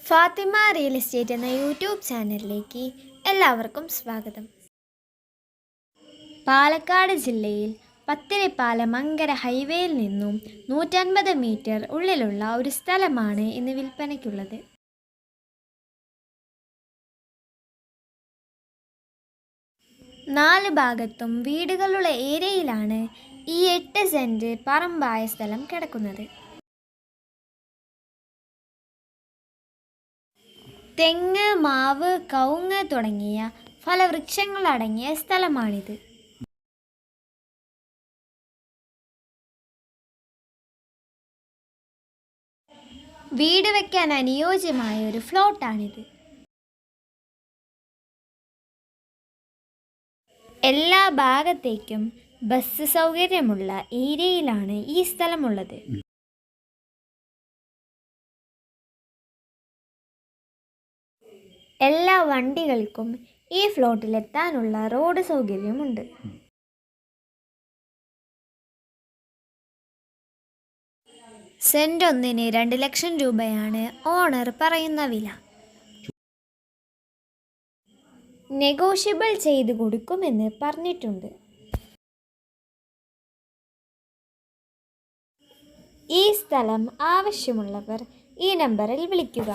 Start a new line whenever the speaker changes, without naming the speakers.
Fathima real estate എന്ന YouTube ചാനലിലേക്ക് എല്ലാവർക്കും സ്വാഗതം. പാലക്കാട് ജില്ലയിൽ പത്തിരിപ്പാലമങ്കര ഹൈവേയിൽ നിന്നും 150 മീറ്റർ ഉള്ളിലുള്ള ഒരു സ്ഥലമാണ് ഇന്ന് വിൽപ്പനയ്ക്കുള്ളത്. നാല് ഭാഗത്തും വീടുകളുള്ള ഏരിയയിലാണ് ഈ 8 സെന്റ് പറമ്പായ സ്ഥലം കിടക്കുന്നത്. തെങ്ങ്, മാവ്, കവുങ്ങ് തുടങ്ങിയ ഫലവൃക്ഷങ്ങളടങ്ങിയ സ്ഥലമാണിത്. വീട് വയ്ക്കാൻ അനുയോജ്യമായ ഒരു ഫ്ലോട്ടാണിത്. എല്ലാ ഭാഗത്തേക്കും ബസ് സൗകര്യമുള്ള ഏരിയയിലാണ് ഈ സ്ഥലമുള്ളത്. എല്ലാ വണ്ടികൾക്കും ഈ ഫ്ലോട്ടിലെത്താനുള്ള റോഡ് സൗകര്യമുണ്ട്. സെന്റ് ഒന്നിന് 2 ലക്ഷം രൂപയാണ് ഓണർ പറയുന്ന വില. നെഗോഷ്യബിൾ ചെയ്തു കൊടുക്കുമെന്ന് പറഞ്ഞിട്ടുണ്ട്. ഈ സ്ഥലം ആവശ്യമുള്ളവർ ഈ നമ്പറിൽ വിളിക്കുക.